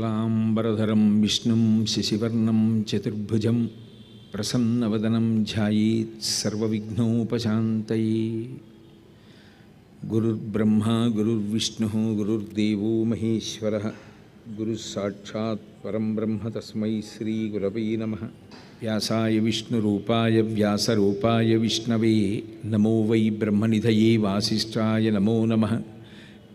शुक्लांबरधरं विष्णुं शशिवर्णं चतुर्भुजं प्रसन्नवदनं ध्यायेत् सर्वविघ्नोपशान्तये। गुरुर्ब्रह्मा गुरुर्विष्णुः गुरुर्देवो महेश्वरः गुरुस्साक्षात् परं ब्रह्म तस्मै श्रीगुरवे नमः। व्यासाय विष्णुरूपाय व्यासरूपाय विष्णवे नमो वै ब्रह्मनिधये वासिष्ठाय नमो नमः।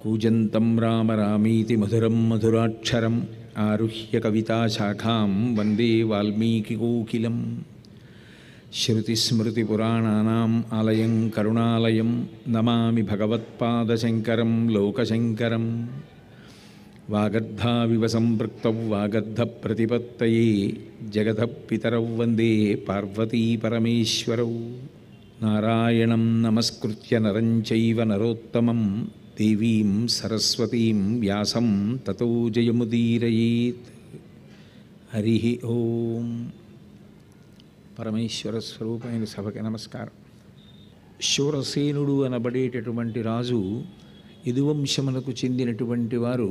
कूजन्तं राम रामीति मधुरं मधुराक्षरम् आरुह्य कविताशाखां वन्दे वाल्मीकिकोकिलं। श्रुतिस्मृतिपुराणानाम् आलयं करुणालयं नमामि भगवत्पादशङ्करं लोकशङ्करम्। वागर्धाविव सम्पृक्तौ वागर्धप्रतिपत्तये जगतः पितरौ वन्दे पार्वतीपरमेश्वरौ। नारायणं नमस्कृत्य नरं चैव नरोत्तमं देवीं सरस्वतीं व्यासं ततो जयमुदीरयेत्। हरिः ओम। పరమేశ్వర స్వరూపమైన సభకి నమస్కారం. శూరసేనుడు అనబడేటటువంటి రాజు యదువంశమునకు చెందినటువంటి వారు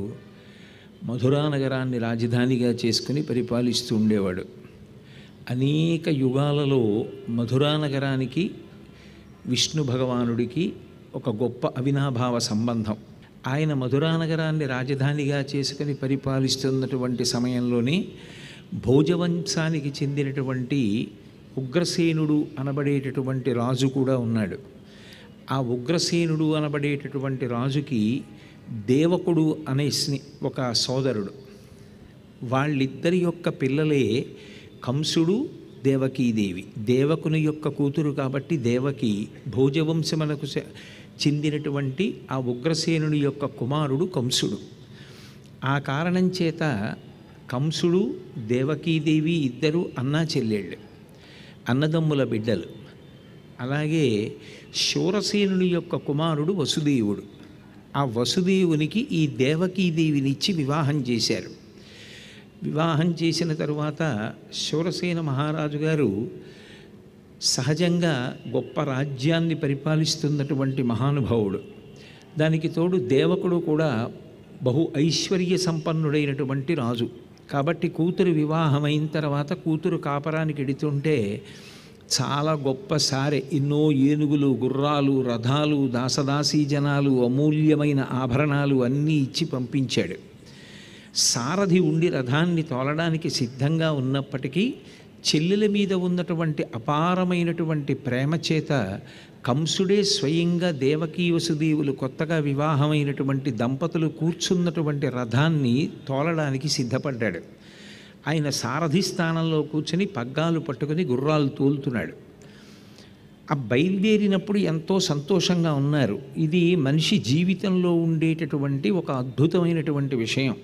మధురా నగరాన్ని రాజధానిగా చేసుకుని పరిపాలిస్తూ ఉండేవాడు. అనేక యుగాలలో మధురా నగరానికి విష్ణు భగవానుడికి ఒక గొప్ప అవినాభావ సంబంధం. ఆయన మధురా నగరాన్ని రాజధానిగా చేసుకుని పరిపాలిస్తున్నటువంటి సమయంలోనే భోజవంశానికి చెందినటువంటి ఉగ్రసేనుడు అనబడేటటువంటి రాజు కూడా ఉన్నాడు. ఆ ఉగ్రసేనుడు అనబడేటటువంటి రాజుకి దేవకుడు అనే ఒక సోదరుడు. వాళ్ళిద్దరి యొక్క పిల్లలే కంసుడు, దేవకీదేవి. దేవకుని యొక్క కూతురు కాబట్టి దేవకి భోజవంశమునకు చెందినటువంటి ఆ ఉగ్రసేనుడి యొక్క కుమారుడు కంసుడు. ఆ కారణం చేత కంసుడు దేవకీదేవి ఇద్దరు అన్నా చెల్లెళ్ళు, అన్నదమ్ముల బిడ్డలు. అలాగే శూరసేనుని యొక్క కుమారుడు వసుదేవుడు. ఆ వసుదేవునికి ఈ దేవకీదేవినిచ్చి వివాహం చేశారు. వివాహం చేసిన తరువాత శూరసేన మహారాజు గారు సహజంగా గొప్ప రాజ్యాన్ని పరిపాలిస్తున్నటువంటి మహానుభావుడు. దానికి తోడు దేవకుడు కూడా బహు ఐశ్వర్య సంపన్నుడైనటువంటి రాజు. కాబట్టి కూతురు వివాహమైన తర్వాత కూతురు కాపరానికి ఎడుతుంటే చాలా గొప్ప సారె, ఎన్నో ఏనుగులు, గుర్రాలు, రథాలు, దాసదాసీ జనాలు, అమూల్యమైన ఆభరణాలు అన్నీ ఇచ్చి పంపించాడు. సారథి ఉండి రథాన్ని తోలడానికి సిద్ధంగా ఉన్నప్పటికీ చెల్లెల మీద ఉన్నటువంటి అపారమైనటువంటి ప్రేమ చేత కంసుడే స్వయంగా దేవకీ వసుదేవులు కొత్తగా వివాహమైనటువంటి దంపతులు కూర్చున్నటువంటి రథాన్ని తోలడానికి సిద్ధపడ్డాడు. ఆయన సారథి స్థానంలో కూర్చొని పగ్గాలు పట్టుకుని గుర్రాలు తోలుతున్నాడు. ఆ బయలుదేరినప్పుడు ఎంతో సంతోషంగా ఉన్నారు. ఇది మనిషి జీవితంలో ఉండేటటువంటి ఒక అద్భుతమైనటువంటి విషయం.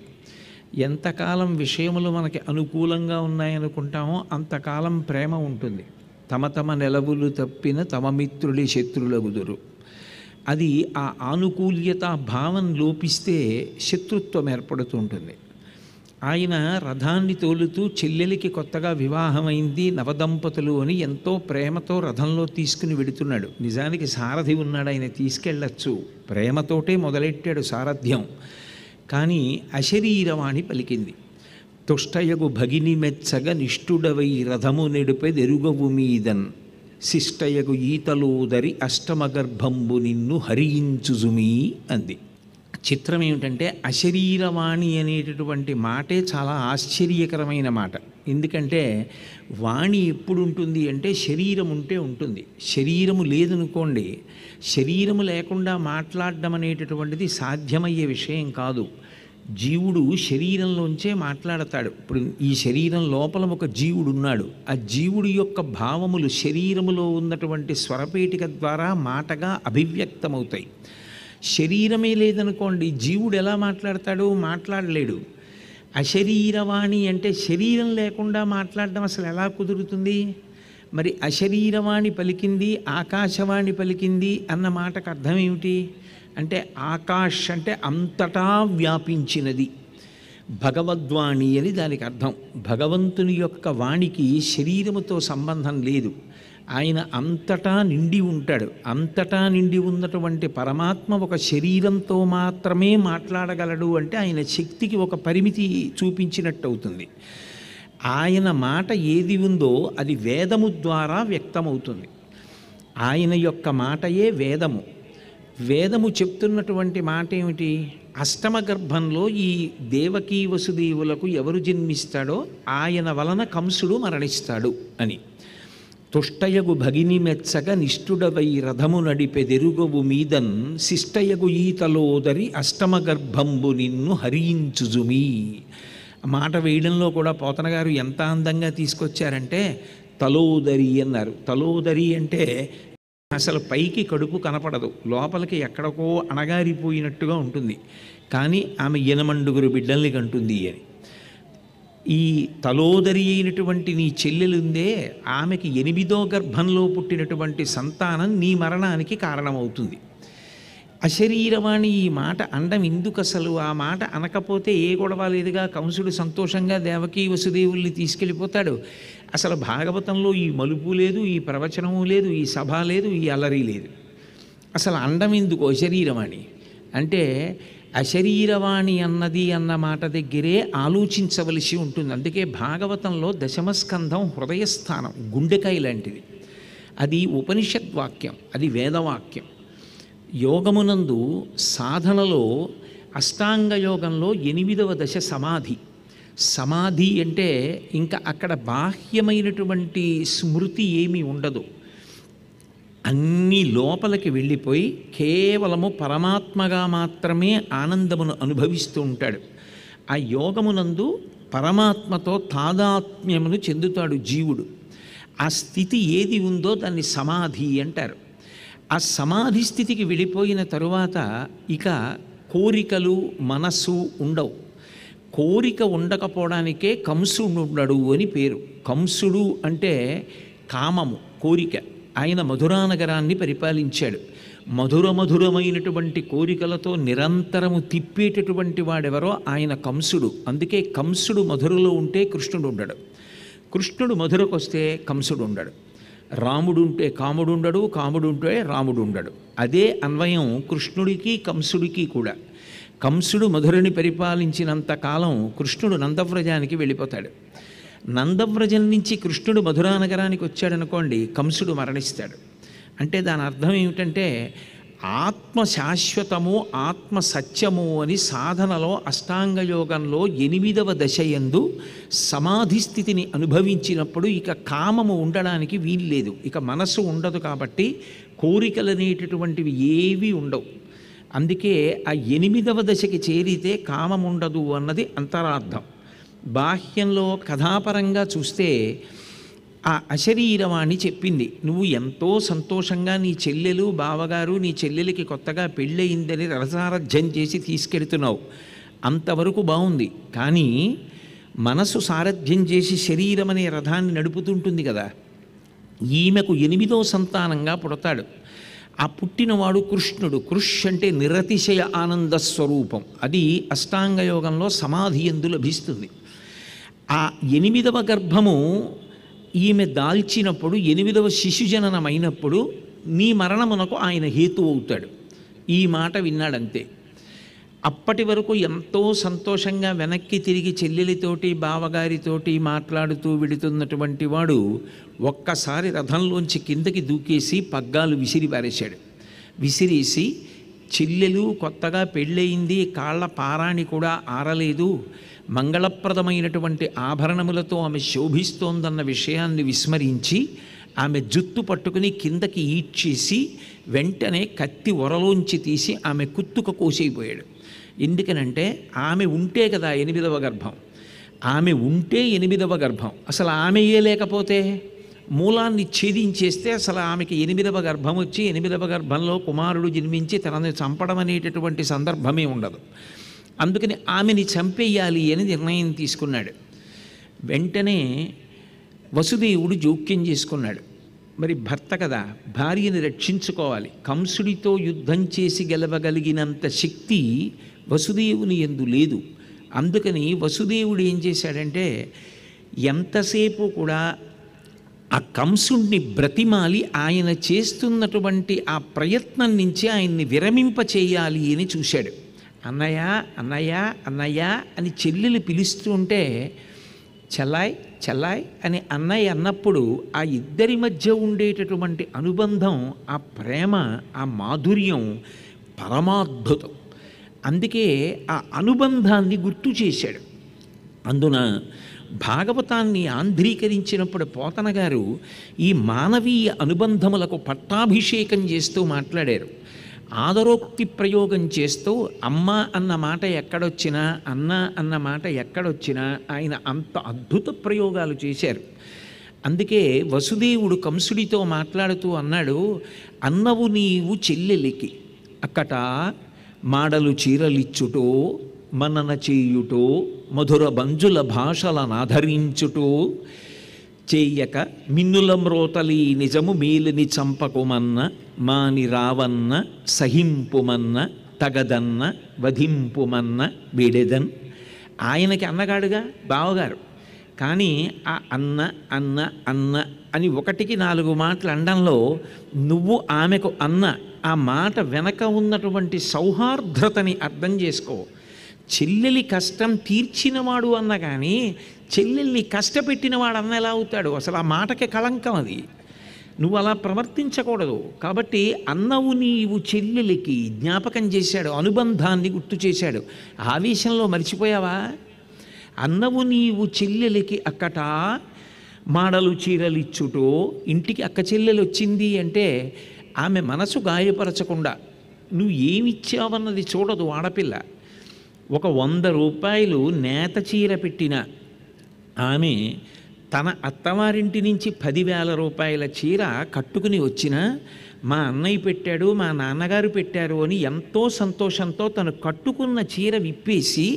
ఎంతకాలం విషయములు మనకి అనుకూలంగా ఉన్నాయనుకుంటామో అంతకాలం ప్రేమ ఉంటుంది. తమ తమ నెలవులు తప్పిన తమ మిత్రుడి శత్రులగుదురు. అది ఆ ఆనుకూల్యత భావం లోపిస్తే శత్రుత్వం ఏర్పడుతుంటుంది. ఆయన రథాన్ని తోలుతూ చెల్లెలికి కొత్తగా వివాహమైంది, నవదంపతులు అని ఎంతో ప్రేమతో రథంలో తీసుకుని వెడుతున్నాడు. నిజానికి సారథి ఉన్నాడు, ఆయన తీసుకెళ్ళచ్చు. ప్రేమతోటే మొదలెట్టాడు సారథ్యం. కానీ అశరీరవాణి పలికింది. తుష్టయగు భగిని మెచ్చగ నిష్ఠుడవై రథము నెడుపెదెరుగవు మీదన్ శిష్టయగు ఈతలోదరి అష్టమగర్భంబు నిన్ను హరించుజుమీ అంది. చిత్రం ఏమిటంటే అశరీరవాణి అనేటటువంటి మాటే చాలా ఆశ్చర్యకరమైన మాట. ఎందుకంటే వాణి ఎప్పుడు ఉంటుంది అంటే శరీరం ఉంటే ఉంటుంది. శరీరము లేదనుకోండి, శరీరము లేకుండా మాట్లాడడం అనేటటువంటిది సాధ్యమయ్యే విషయం కాదు. జీవుడు శరీరంలోంచే మాట్లాడతాడు. ఇప్పుడు ఈ శరీరం లోపల ఒక జీవుడు ఉన్నాడు. ఆ జీవుడి యొక్క భావములు శరీరములో ఉన్నటువంటి స్వరపేటిక ద్వారా మాటగా అభివ్యక్తమవుతాయి. శరీరమే లేదనుకోండి, జీవుడు ఎలా మాట్లాడతాడు? మాట్లాడలేడు. అశరీరవాణి అంటే శరీరం లేకుండా మాట్లాడడం అసలు ఎలా కుదురుతుంది? మరి అశరీరవాణి పలికింది, ఆకాశవాణి పలికింది అన్న మాటకు అర్థం ఏమిటి అంటే ఆకాష్ అంటే అంతటా వ్యాపించినది. భగవద్వాణి అని దానికి అర్థం. భగవంతుని యొక్క వాణికి శరీరముతో సంబంధం లేదు. ఆయన అంతటా నిండి ఉంటాడు. అంతటా నిండి ఉన్నటువంటి పరమాత్మ ఒక శరీరంతో మాత్రమే మాట్లాడగలడు అంటే ఆయన శక్తికి ఒక పరిమితి చూపించినట్టు అవుతుంది. ఆయన మాట ఏది ఉందో అది వేదము ద్వారా వ్యక్తమవుతుంది. ఆయన యొక్క మాటయే వేదము. వేదము చెప్తున్నటువంటి మాట ఏమిటి? అష్టమ గర్భంలో ఈ దేవకీ వసుదేవులకు ఎవరు జన్మిస్తాడో ఆయన వలన కంసుడు మరణిస్తాడు అని. తుష్టయగు భగిని మెచ్చగ నిష్ఠుడవై రథము నడిపెదెరుగవు మీదన్ శిష్టయగు ఈతలోదరి అష్టమ గర్భంబు నిన్ను హరించుజుమి. మాట వేయడంలో కూడా పోతన గారు ఎంత అందంగా తీసుకొచ్చారంటే తలోదరి అన్నారు. తలోదరి అంటే అసలు పైకి కడుపు కనపడదు, లోపలికి ఎక్కడికో అణగారిపోయినట్టుగా ఉంటుంది, కానీ ఆమె 8 బిడ్డల్ని కంటుంది అని. ఈ తలోదరి అయినటువంటి నీ చెల్లెలుందే, ఆమెకి 8వ గర్భంలో పుట్టినటువంటి సంతానం నీ మరణానికి కారణమవుతుంది. అశరీరవాణి ఈ మాట అండం ఎందుకు? అసలు ఆ మాట అనకపోతే ఏ గొడవ లేదుగా, కంసుడు సంతోషంగా దేవకీ వసుదేవుల్ని తీసుకెళ్ళిపోతాడు. అసలు భాగవతంలో ఈ మలుపు లేదు, ఈ ప్రవచనము లేదు, ఈ సభ లేదు, ఈ అల్లరి లేదు. అసలు అండం ఎందుకు అశరీరవాణి అంటే? అశరీరవాణి అన్న మాట దగ్గరే ఆలోచించవలసి ఉంటుంది. అందుకే భాగవతంలో దశమస్కంధం హృదయస్థానం, గుండెకాయ లాంటిది. అది ఉపనిషద్వాక్యం, అది వేదవాక్యం. యోగమునందు సాధనలో అష్టాంగ యోగంలో 8వ దశ సమాధి. సమాధి అంటే ఇంకా అక్కడ బాహ్యమైనటువంటి స్మృతి ఏమీ ఉండదు. అన్నీ లోపలికి వెళ్ళిపోయి కేవలము పరమాత్మగా మాత్రమే ఆనందమును అనుభవిస్తూ ఉంటాడు. ఆ యోగమునందు పరమాత్మతో తాదాత్మ్యమును చెందుతాడు జీవుడు. ఆ స్థితి ఏది ఉందో దాన్ని సమాధి అంటారు. ఆ సమాధి స్థితికి వెళ్ళిపోయిన తరువాత ఇక కోరికలు మనస్సు ఉండవు. కోరిక ఉండకపోవడానికే కంసుడు ఉండడు అని పేరు. కంసుడు అంటే కామము, కోరిక. ఆయన మధురానగరాన్ని పరిపాలించాడు. మధురమైనటువంటి కోరికలతో నిరంతరము తిప్పేటటువంటి వాడెవరో ఆయన కంసుడు. అందుకే కంసుడు మధురలో ఉంటే కృష్ణుడు ఉండడు, కృష్ణుడు మధురకు వస్తే కంసుడు ఉండడు. రాముడు ఉంటే కాముడు ఉండడు, కాముడు ఉంటే రాముడు ఉండడు. అదే అన్వయం కృష్ణుడికి కంసుడికి కూడా. కంసుడు మధురని పరిపాలించినంత కాలం కృష్ణుడు నందవ్రజానికి వెళ్ళిపోతాడు. నందవ్రజం నుంచి కృష్ణుడు మధురానగరానికి వచ్చాడనుకోండి, కంసుడు మరణిస్తాడు. అంటే దాని అర్థం ఏమిటంటే ఆత్మ శాశ్వతము, ఆత్మ సత్యము అని సాధనలో అష్టాంగయోగంలో 8వ దశయందు సమాధి స్థితిని అనుభవించినప్పుడు ఇక కామము ఉండడానికి వీల్లేదు, ఇక మనసు ఉండదు. కాబట్టి కోరికలనేటటువంటివి ఏవి ఉండవు. అందుకే ఆ 8వ దశకి చేరితే కామం ఉండదు అన్నది అంతరార్థం. బాహ్యంలో కథాపరంగా చూస్తే ఆ అశరీరవాణి చెప్పింది, నువ్వు ఎంతో సంతోషంగా నీ చెల్లెలు బావగారు నీ చెల్లెలికి కొత్తగా పెళ్ళయిందని రసారథ్యం చేసి తీసుకెడుతున్నావు, అంతవరకు బాగుంది. కానీ మనసు సారథ్యం చేసి శరీరం అనే రథాన్ని నడుపుతుంటుంది కదా. ఈమెకు 8వ సంతానంగా పుడతాడు. ఆ పుట్టినవాడు కృష్ణుడు. కృష్ అంటే నిరతిశయ ఆనంద స్వరూపం. అది అష్టాంగయోగంలో సమాధి యందు లభిస్తుంది. ఆ 8వ గర్భము ఈమె దాల్చినప్పుడు 8వ శిశుజననమైనప్పుడు నీ మరణమునకు ఆయన హేతు అవుతాడు. ఈ మాట విన్నాడంతే. అప్పటి వరకు ఎంతో సంతోషంగా వెనక్కి తిరిగి చెల్లెలితోటి బావగారితోటి మాట్లాడుతూ విడుతున్నటువంటి వాడు ఒక్కసారి రథంలోంచి కిందకి దూకేసి పగ్గాలు విసిరి పారేశాడు. విసిరేసి చెల్లెలు కొత్తగా పెళ్ళయింది, కాళ్ళ పారాణి కూడా ఆరలేదు, మంగళప్రదమైనటువంటి ఆభరణములతో ఆమె శోభిస్తోందన్న విషయాన్ని విస్మరించి ఆమె జుత్తు పట్టుకుని కిందకి ఈడ్చేసి వెంటనే కత్తి ఒరలోంచి తీసి ఆమె కుత్తుక కోసేయిపోయాడు. ఎందుకనంటే ఆమె ఉంటే కదా 8వ గర్భం, ఆమె ఉంటే 8వ గర్భం. అసలు ఆమెయే లేకపోతే మూలాన్ని ఛేదించేస్తే అసలు ఆమెకి 8వ గర్భం వచ్చి 8వ గర్భంలో కుమారుడు జన్మించి తనని చంపడం అనేటటువంటి సందర్భమే ఉండదు. అందుకని ఆమెని చంపేయాలి అని నిర్ణయం తీసుకున్నాడు. వెంటనే వసుదేవుడు జోక్యం చేసుకున్నాడు. మరి భర్త కదా, భార్యని రక్షించుకోవాలి. కంసుడితో యుద్ధం చేసి గెలవగలిగినంత శక్తి వసుదేవుని యందు లేదు. అందుకని వసుదేవుడు ఏం చేశాడంటే ఎంతసేపు కూడా ఆ కంసుడిని బ్రతిమాలి ఆయన చేస్తున్నటువంటి ఆ ప్రయత్నం నుంచి ఆయన్ని విరమింప చేయాలి అని చూశాడు. అన్నయ్య అన్నయ్య అన్నయ్య అని చెల్లెలు పిలుస్తూ ఉంటే చల్లాయ్ చల్లాయ్ అని అన్నయ్య అన్నప్పుడు ఆ ఇద్దరి మధ్య ఉండేటటువంటి అనుబంధం, ఆ ప్రేమ, ఆ మాధుర్యం పరమాద్భుతం. అందుకే ఆ అనుబంధాన్ని గుర్తు చేశాడు. అందున భాగవతాన్ని ఆంధ్రీకరించినప్పుడు పోతన గారు ఈ మానవీయ అనుబంధములకు పట్టాభిషేకం చేస్తూ మాట్లాడారు. ఆదరోక్తి ప్రయోగం చేస్తూ అమ్మ అన్న మాట ఎక్కడొచ్చినా, అన్న అన్న మాట ఎక్కడొచ్చినా ఆయన అంత అద్భుత ప్రయోగాలు చేశారు. అందుకే వసుదేవుడు కంసుడితో మాట్లాడుతూ అన్నాడు, అన్నవు నీవు చెల్లెలికి అక్కట మాడలు చీరలిచ్చుటో మనన చేయుటో మధుర బంజుల భాషలనాధరించుటో చేయక మిన్నుల మ్రోతలి నిజము మేలిని చంపకుమన్న మాని రావన్న సహింపుమన్న తగదన్న వధింపుమన్న వీడెదన్. ఆయనకి అన్నగాడుగా బావగారు, కానీ ఆ అన్న అన్న అన్న అని 1-4 మాటలు అనడంలో నువ్వు ఆమెకు అన్న ఆ మాట వెనక ఉన్నటువంటి సౌహార్ద్రతని అర్థం చేసుకో. చెల్లెలి కష్టం తీర్చినవాడు అన్న కానీ చెల్లెల్ని కష్టపెట్టినవాడు అన్న ఎలా అవుతాడు? అసలు ఆ మాటకి కళంకం అది. నువ్వు అలా ప్రవర్తించకూడదు. కాబట్టి అన్నవు నీవు చెల్లెలికి జ్ఞాపకం చేశాడు, అనుబంధాన్ని గుర్తు చేశాడు. ఆవేశంలో మర్చిపోయావా? అన్నవు నీవు చెల్లెలికి అక్కట మాడలు చీరలిచ్చుటో, ఇంటికి అక్క చెల్లెలు వచ్చింది అంటే ఆమె మనసు గాయపరచకుండా నువ్వు ఏమిచ్చావన్నది చూడదు ఆడపిల్ల. ఒక 100 రూపాయలు నేత చీర పెట్టిన ఆమె తన అత్తవారింటి నుంచి 10,000 రూపాయల చీర కట్టుకుని వచ్చినా మా అన్నయ్య పెట్టాడు, మా నాన్నగారు పెట్టారు అని ఎంతో సంతోషంతో తను కట్టుకున్న చీర విప్పేసి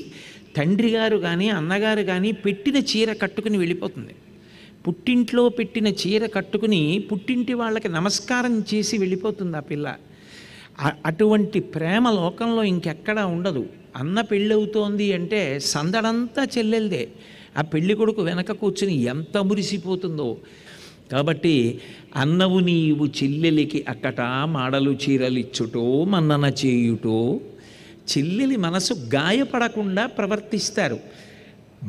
తండ్రి గారు కానీ అన్నగారు కానీ పెట్టిన చీర కట్టుకుని వెళ్ళిపోతుంది. పుట్టింట్లో పెట్టిన చీర కట్టుకుని పుట్టింటి వాళ్ళకి నమస్కారం చేసి వెళ్ళిపోతుంది ఆ పిల్ల. అటువంటి ప్రేమ లోకంలో ఇంకెక్కడా ఉండదు. అన్న పెళ్ళవుతోంది అంటే సందడంతా చెల్లెలదే. ఆ పెళ్ళి కొడుకు వెనక కూర్చుని ఎంత మురిసిపోతుందో. కాబట్టి అన్నవు నీవు చెల్లెలికి అక్కట మాడలు చీరలిచ్చుటో మన్నన చేయుటో. చెల్లెలి మనసు గాయపడకుండా ప్రవర్తిస్తారు.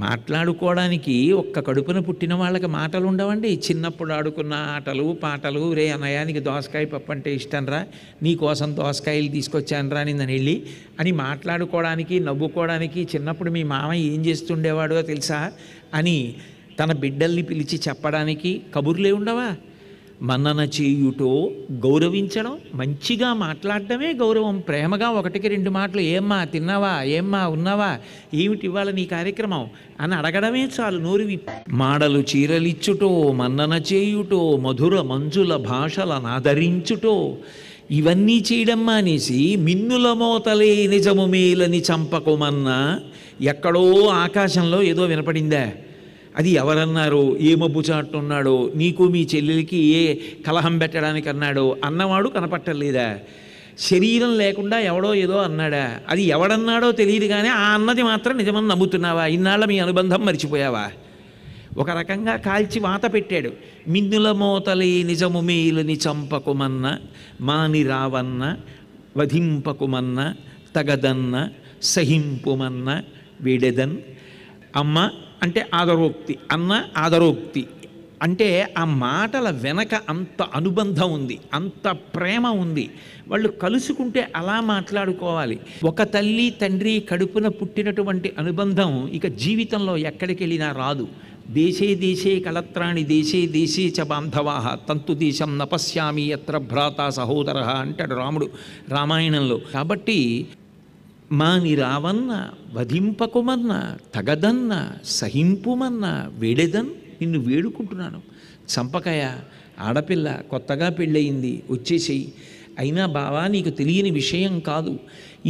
మాట్లాడుకోవడానికి ఒక్క కడుపున పుట్టిన వాళ్ళకి మాటలు ఉండవండి. చిన్నప్పుడు ఆడుకున్న ఆటలు పాటలు, రే అన్నయానికి దోసకాయ పప్పు అంటే ఇష్టం రా, నీకోసం దోసకాయలు తీసుకొచ్చాను రా నిన్న వెళ్ళి అని మాట్లాడుకోవడానికి, నవ్వుకోవడానికి చిన్నప్పుడు మీ మామయ్య ఏం చేస్తుండేవాడో తెలుసా అని తన బిడ్డల్ని పిలిచి చెప్పడానికి కబుర్లే ఉండవా? మన్నన చేయుటో, గౌరవించడం, మంచిగా మాట్లాడటమే గౌరవం. ప్రేమగా 1-2 మాటలు, ఏమ్మా తిన్నావా, ఏమ్మా ఉన్నావా, ఏమిటి ఇవాళ నీ కార్యక్రమం అని అడగడమే చాలు నోరు విప్పి. మాడలు చీరలిచ్చుటో మన్నన చేయుటో మధుర మంజుల భాషలనాదరించుటో, ఇవన్నీ చేయడం మానేసి మిన్నుల మోతలే నిజము మేలని చంపకుమన్నా. ఎక్కడో ఆకాశంలో ఏదో వినపడిందా? అది ఎవరన్నారో, ఏ మబ్బు చాటున్నాడో, నీకు మీ చెల్లెలికి ఏ కలహం పెట్టడానికి అన్నాడో అన్నవాడు కనపట్టలేదా? శరీరం లేకుండా ఎవడో ఏదో అన్నాడా? అది ఎవడన్నాడో తెలియదు కానీ ఆ అన్నది మాత్రం నిజమని నమ్ముతున్నావా? ఇన్నాళ్ళ మీ అనుబంధం మర్చిపోయావా? ఒక రకంగా కాల్చి వాత పెట్టాడు. మిన్నుల మోతలే నిజము మేలని చంపకుమన్న మాని రావన్న వధింపకుమన్న తగదన్న సహింపుమన్న వీడెదన్. అమ్మ అంటే ఆదరోక్తి, అన్న ఆదరోక్తి అంటే ఆ మాటల వెనక అంత అనుబంధం ఉంది, అంత ప్రేమ ఉంది. వాళ్ళు కలుసుకుంటే అలా మాట్లాడుకోవాలి. ఒక తల్లి తండ్రి కడుపున పుట్టినటువంటి అనుబంధం ఇక జీవితంలో ఎక్కడికి వెళ్ళినా రాదు. దేశే దేశే కలత్రాణి దేశే దేశే చ బాంధవాః తంతు దేశం నపశ్యామి యత్ర భ్రాత సహోదర అంటాడు రాముడు రామాయణంలో. కాబట్టి మాని రావన్న వధింపకుమన్న తగదన్న సహింపుమన్న వేడెదన్. నిన్ను వేడుకుంటున్నాను, చంపకాయ, ఆడపిల్ల కొత్తగా పెళ్ళయింది, వచ్చేసేయి. అయినా బావా నీకు తెలియని విషయం కాదు,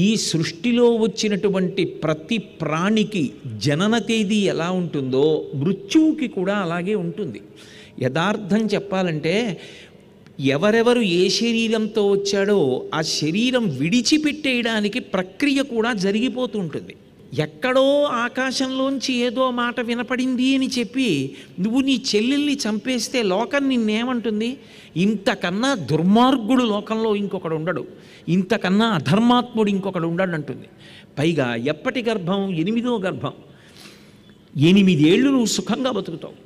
ఈ సృష్టిలో వచ్చినటువంటి ప్రతి ప్రాణికి జనన తేదీ ఎలా ఉంటుందో మృత్యువుకి కూడా అలాగే ఉంటుంది. యథార్థం చెప్పాలంటే ఎవరెవరు ఏ శరీరంతో వచ్చాడో ఆ శరీరం విడిచిపెట్టేయడానికి ప్రక్రియ కూడా జరిగిపోతూ ఉంటుంది. ఎక్కడో ఆకాశంలోంచి ఏదో మాట వినపడింది అని చెప్పి నువ్వు నీ చెల్లెల్ని చంపేస్తే లోకం నిన్నేమంటుంది? ఇంతకన్నా దుర్మార్గుడు లోకంలో ఇంకొకడు ఉండడు, ఇంతకన్నా అధర్మాత్ముడు ఇంకొకడు ఉండడు అంటుంది. పైగా ఎప్పటి గర్భం? 8వ గర్భం. 8 ఏళ్ళు నువ్వు సుఖంగా బతుకుతావు.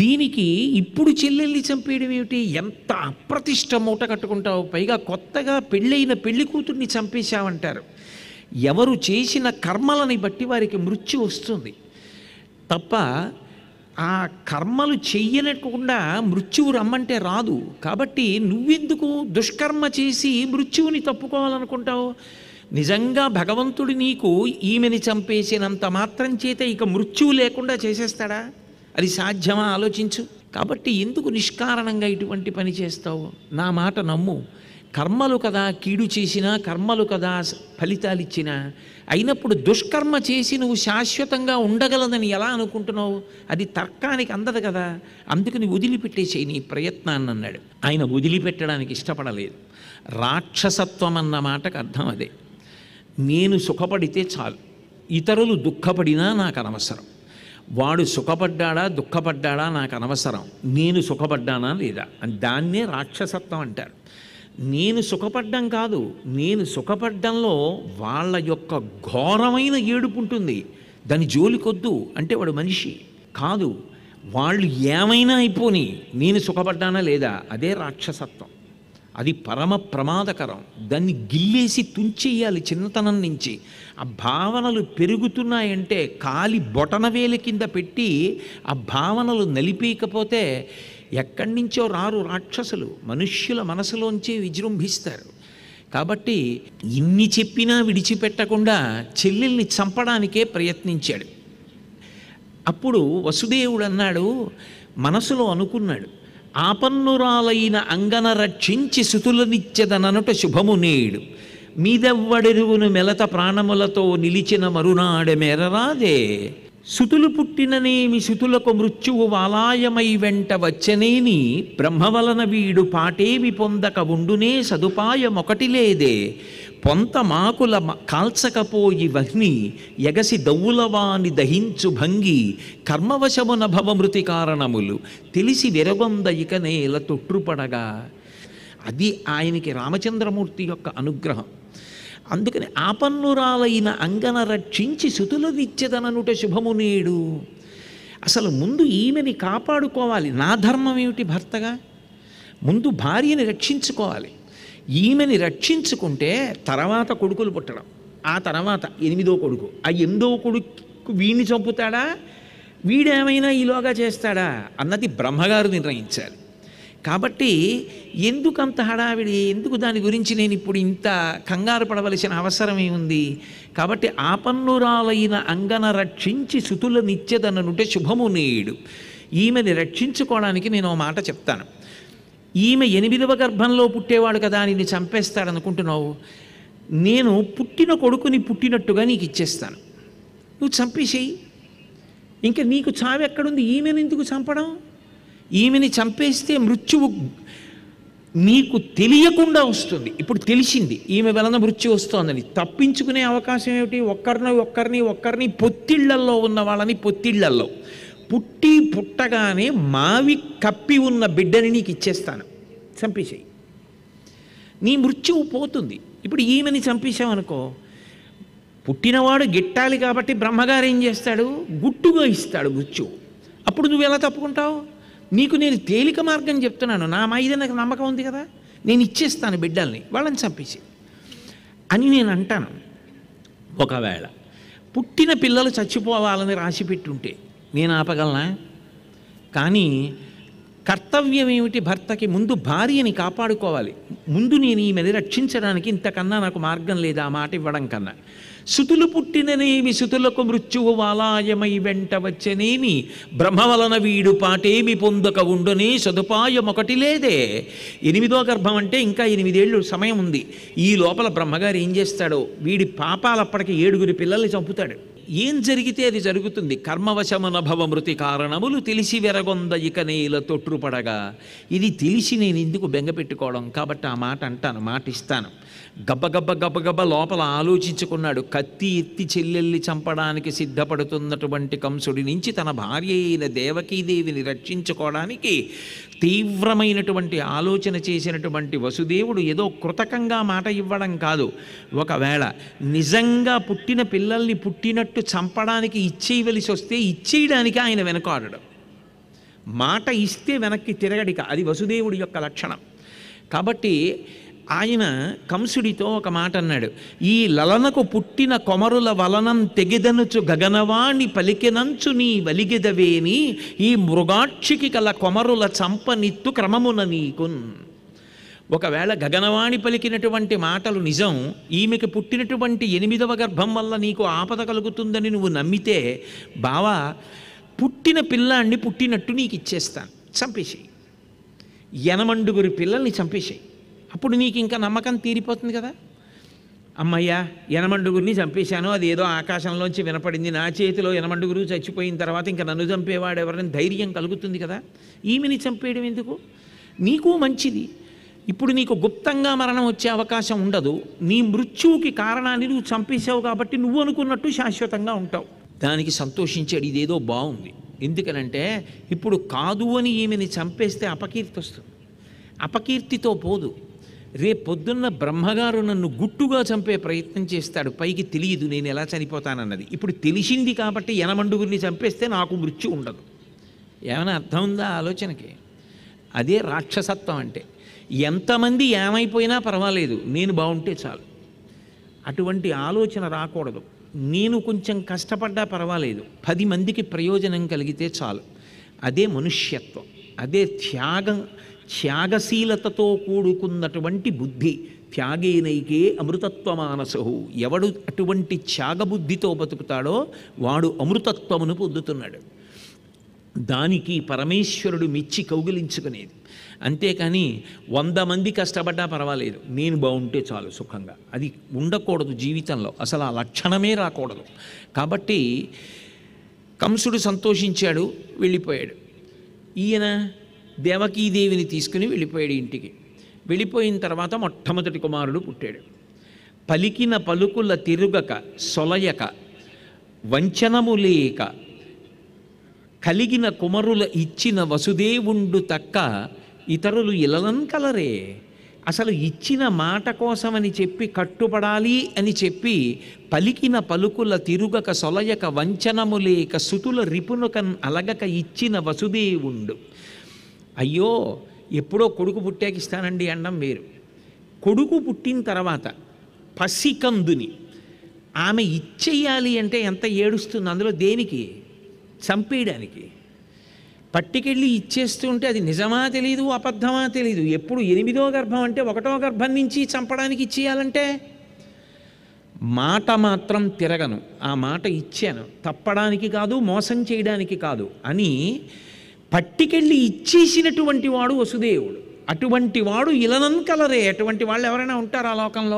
దీనికి ఇప్పుడు చెల్లెల్ని చంపేయడం ఏమిటి? ఎంత అప్రతిష్ట మూట కట్టుకుంటావు. పైగా కొత్తగా పెళ్ళైన పెళ్లి కూతుర్ని చంపేశావంటారు. ఎవరు చేసిన కర్మలని బట్టి వారికి మృత్యు వస్తుంది తప్ప ఆ కర్మలు చెయ్యనకుండా మృత్యువు రమ్మంటే రాదు. కాబట్టి నువ్వెందుకు దుష్కర్మ చేసి మృత్యువుని తప్పుకోవాలనుకుంటావు? నిజంగా భగవంతుడు నీకు ఈమెని చంపేసినంత మాత్రం చేత ఇక మృత్యువు లేకుండా చేసేస్తాడా? అది సాధ్యమా? ఆలోచించు. కాబట్టి ఎందుకు నిష్కారణంగా ఇటువంటి పని చేస్తావు? నా మాట నమ్ము. కర్మలు కదా కీడు చేసినా, కర్మలు కదా ఫలితాలు ఇచ్చినా, అయినప్పుడు దుష్కర్మ చేసి నువ్వు శాశ్వతంగా ఉండగలదని ఎలా అనుకుంటున్నావు? అది తర్కానికి అందదు కదా. అందుకని వదిలిపెట్టేసేయి నీ ప్రయత్నాన్ని అన్నాడు. ఆయన వదిలిపెట్టడానికి ఇష్టపడలేదు. రాక్షసత్వం అన్న మాటకు అర్థం అదే. నేను సుఖపడితే చాలు, ఇతరులు దుఃఖపడినా నాకు అనవసరం. వాడు సుఖపడ్డాడా దుఃఖపడ్డాడా నాకు అనవసరం, నేను సుఖపడ్డానా లేదా అని. దాన్నే రాక్షసత్వం అంటారు. నేను సుఖపడ్డం కాదు, నేను సుఖపడ్డంలో వాళ్ళ యొక్క ఘోరమైన ఏడుపు ఉంటుంది, దాని జోలికొద్దు అంటే వాడు మనిషి కాదు. వాళ్ళు ఏమైనా అయిపోని నేను సుఖపడ్డానా లేదా, అదే రాక్షసత్వం. అది పరమ ప్రమాదకరం. దాన్ని గిల్లేసి తుంచేయాలి చిన్నతనం నుంచి. ఆ భావనలు పెరుగుతున్నాయంటే కాలి బొటనవేల కింద పెట్టి ఆ భావనలు నలిపేయకపోతే ఎక్కడి నుంచో రారు రాక్షసులు, మనుష్యుల మనసులోంచి విజృంభిస్తారు. కాబట్టి ఇన్ని చెప్పినా విడిచిపెట్టకుండా చెల్లెల్ని చంపడానికే ప్రయత్నించాడు. అప్పుడు వసుదేవుడు అన్నాడు, మనసులో అనుకున్నాడు, ఆపన్నురాలైన అంగన రక్షించి సుతులనిచ్చెదననుట శుభము నేడు, మీదెవ్వడెరువును మెలత ప్రాణములతో నిలిచిన మరునాడ మెరరాదే, సుతులు పుట్టిననేమి సుతులకు మృత్యువు వాలాయమై వెంట వచ్చనేని, బ్రహ్మవలన వీడు పాటేమి పొందక ఉండునే సదుపాయమొకటి లేదే, పొంత మాకుల కాల్చకపోయి వహ్ని ఎగసి దవ్వులవాని దహించు భంగి, కర్మవశమున భవమృతి కారణములు తెలిసి వెరగొంద ఇక నేల తొట్టుపడగా. అది ఆయనకి రామచంద్రమూర్తి యొక్క అనుగ్రహం. అందుకని ఆపన్నురాలైన అంగన రక్షించి సుతులనిచ్చెదననుట శుభము నేడు. అసలు ముందు ఈమెని కాపాడుకోవాలి. నా ధర్మం ఏమిటి? భర్తగా ముందు భార్యని రక్షించుకోవాలి. ఈమెని రక్షించుకుంటే తర్వాత కొడుకులు పుట్టడం, ఆ తర్వాత 8వ కొడుకు, ఆ 8వ కొడుకు వీడిని చంపుతాడా, వీడేమైనా ఈలోగా చేస్తాడా అన్నది బ్రహ్మగారు నిర్ణయించాలి. కాబట్టి ఎందుకంత హడావిడి, ఎందుకు దాని గురించి నేను ఇప్పుడు ఇంత కంగారు పడవలసిన అవసరం ఏముంది? కాబట్టి ఆపన్నురాలైన అంగన రక్షించి సుతులనిచ్చెదననుటే శుభము నేడు. ఈమెని రక్షించుకోవడానికి నేను ఓ మాట చెప్తాను. ఈమె 8వ గర్భంలో పుట్టేవాడు కదా, నిన్ను చంపేస్తాడనుకుంటున్నావు. నేను పుట్టిన కొడుకుని పుట్టినట్టుగా నీకు ఇచ్చేస్తాను, నువ్వు చంపేసేయి. ఇంకా నీకు చావు ఎక్కడుంది? ఈమెను ఎందుకు చంపడం? ఈమెని చంపేస్తే మృత్యువు నీకు తెలియకుండా వస్తుంది. ఇప్పుడు తెలిసింది ఈమె వలన మృత్యు వస్తోందని. తప్పించుకునే అవకాశం ఏమిటి? ఒక్కరిని పొత్తిళ్లల్లో ఉన్న వాళ్ళని పొత్తిళ్లల్లో పుట్టగానే మావి కప్పి ఉన్న బిడ్డని నీకు ఇచ్చేస్తాను, చంపేసేయి, నీ మృత్యువు పోతుంది. ఇప్పుడు ఈమెని చంపేశామనుకో, పుట్టినవాడు గిట్టాలి కాబట్టి బ్రహ్మగారు ఏం చేస్తాడు? గుట్టుగా ఇస్తాడు మృత్యువు. అప్పుడు నువ్వు ఎలా తప్పుకుంటావు? నీకు నేను తేలిక మార్గం చెప్తున్నాను, నా మీద నాకు నమ్మకం ఉంది కదా, నేను ఇచ్చేస్తాను బిడ్డల్ని, వాళ్ళని చంపేసి అని నేను అంటాను. ఒకవేళ పుట్టిన పిల్లలు చచ్చిపోవాలని రాసి పెట్టుంటే నేను ఆపగలనా? కానీ కర్తవ్యం ఏమిటి? భర్తకి ముందు భార్యని కాపాడుకోవాలి. ముందు నేను ఈమెని రక్షించడానికి ఇంతకన్నా నాకు మార్గం లేదా ఆ మాట ఇవ్వడం కన్నా. సుతులు పుట్టిననేమి సుతులకు మృత్యువు వాలాయమై వెంట వచ్చనేమి, బ్రహ్మ వలన వీడు పాటేమి పొందక ఉండునే సదుపాయమొకటి లేదే. 8వ గర్భం అంటే ఇంకా 8 ఏళ్ళు సమయం ఉంది. ఈ లోపల బ్రహ్మగారు ఏం చేస్తాడో, వీడి పాపాలప్పటికి 7 పిల్లల్ని చంపుతాడు. ఏం జరిగితే అది జరుగుతుంది. కర్మవశమున భవ మృతి కారణములు తెలిసి వెరగొంద ఇక నేల తొట్టుపడగా. ఇది తెలిసి నేను ఎందుకు బెంగ పెట్టుకోవడం, కాబట్టి ఆ మాట అంటాను, మాట ఇస్తాను. గబ్బ లోపల ఆలోచించుకున్నాడు. కత్తి ఎత్తి చెల్లెల్ని చంపడానికి సిద్ధపడుతున్నటువంటి కంసుడి నుంచి తన భార్య అయిన దేవకీదేవిని రక్షించుకోవడానికి తీవ్రమైనటువంటి ఆలోచన చేసినటువంటి వసుదేవుడు ఏదో కృతకంగా మాట ఇవ్వడం కాదు, ఒకవేళ నిజంగా పుట్టిన పిల్లల్ని పుట్టినట్టు చంపడానికి ఇచ్చేయవలసి వస్తే ఇచ్చేయడానికి ఆయన వెనకాడడు. మాట ఇస్తే వెనక్కి తిరగడిక, అది వసుదేవుడి యొక్క లక్షణం. కాబట్టి ఆయన కంసుడితో ఒక మాట అన్నాడు. ఈ లలనకు పుట్టిన కొమరుల వలనం తెగిదనుచు గగనవాణి పలికెనంచు నీ వలిగెదవేని ఈ మృగాక్షికి కల కొమరుల చంపనిత్తు క్రమమున నీకున్. ఒకవేళ గగనవాణి పలికినటువంటి మాటలు నిజం, ఈమెకి పుట్టినటువంటి 8వ గర్భం వల్ల నీకు ఆపద కలుగుతుందని నువ్వు నమ్మితే, బావా పుట్టిన పిల్లాన్ని పుట్టినట్టు నీకు ఇచ్చేస్తాను, చంపేసేయి. 8 పిల్లల్ని చంపేసేయి. అప్పుడు నీకు ఇంకా నమ్మకం తీరిపోతుంది కదా. అమ్మయ్యా 8 చంపేశాను, అది ఏదో ఆకాశంలోంచి వినపడింది, నా చేతిలో 8 చచ్చిపోయిన తర్వాత ఇంకా నన్ను చంపేవాడు ఎవరైనా ధైర్యం కలుగుతుంది కదా. ఈమెని చంపేయడం ఎందుకు, నీకు మంచిది. ఇప్పుడు నీకు గుప్తంగా మరణం వచ్చే అవకాశం ఉండదు. నీ మృత్యువుకి కారణాన్ని నువ్వు చంపేశావు కాబట్టి నువ్వు అనుకున్నట్టు శాశ్వతంగా ఉంటావు. దానికి సంతోషించాడు. ఇదేదో బాగుంది. ఎందుకనంటే ఇప్పుడు కాదు అని ఈమెని చంపేస్తే అపకీర్తి వస్తుంది. అపకీర్తితో పోదు, రేపొద్దున్న బ్రహ్మగారు నన్ను గుట్టుగా చంపే ప్రయత్నం చేస్తాడు. పైకి తెలియదు నేను ఎలా చనిపోతానన్నది. ఇప్పుడు తెలిసింది కాబట్టి 8 చంపేస్తే నాకు మృత్యు ఉండదు. ఏమైనా అర్థం ఉందా ఆలోచనకి? అదే రాక్షసత్వం అంటే. ఎంతమంది ఏమైపోయినా పర్వాలేదు, నేను బాగుంటే చాలు. అటువంటి ఆలోచన రాకూడదు. నేను కొంచెం కష్టపడ్డా పర్వాలేదు, 10 మందికి ప్రయోజనం కలిగితే చాలు. అదే మనుష్యత్వం, అదే త్యాగశీలతతో కూడుకున్నటువంటి బుద్ధి. త్యాగేనైకే అమృతత్వమానసహు. ఎవడు అటువంటి త్యాగబుద్ధితో బతుకుతాడో వాడు అమృతత్వమును పొందుతున్నాడు. దానికి పరమేశ్వరుడు మెచ్చి కౌగిలించుకునేది. అంతేకాని 100 మంది కష్టపడ్డా పర్వాలేదు, నేను బాగుంటే చాలు సుఖంగా, అది ఉండకూడదు జీవితంలో. అసలు ఆ లక్షణమే రాకూడదు. కాబట్టి కంసుడు సంతోషించాడు, వెళ్ళిపోయాడు. ఈయన దేవకీదేవిని తీసుకుని వెళ్ళిపోయాడు ఇంటికి. వెళ్ళిపోయిన తర్వాత మొట్టమొదటి కుమారుడు పుట్టాడు. పలికిన పలుకుల తిరుగక సొలయక వంచనము లేక కలిగిన కుమరుల ఇచ్చిన వసుదేవుండు తక్క ఇతరులు ఇలలం కలరే. అసలు ఇచ్చిన మాట కోసమని చెప్పి కట్టుబడాలి అని చెప్పి పలికిన పలుకుల తిరుగక సొలయక వంచనము లేక సుతుల రిపునకన్ అలగక ఇచ్చిన వసుదేవుండు. అయ్యో ఎప్పుడో కొడుకు పుట్టాక ఇస్తానండి అనడం వేరు. కొడుకు పుట్టిన తర్వాత పసికందుని ఆమె ఇచ్చేయాలి అంటే ఎంత ఏడుస్తుంది. అందులో దేనికి? చంపేయడానికి. పట్టుకెళ్ళి ఇచ్చేస్తుంటే అది నిజమా తెలీదు, అబద్ధమా తెలీదు. ఎప్పుడు 8వ గర్భం అంటే 1వ గర్భం నుంచి చంపడానికి ఇచ్చేయాలంటే మాట మాత్రం తిరగను, ఆ మాట ఇచ్చాను, తప్పడానికి కాదు, మోసం చేయడానికి కాదు అని పట్టుకెళ్ళి ఇచ్చేసినటువంటి వాడు వసుదేవుడు. అటువంటి వాడు ఇలనం కలరే. అటువంటి వాళ్ళు ఎవరైనా ఉంటారా లోకంలో?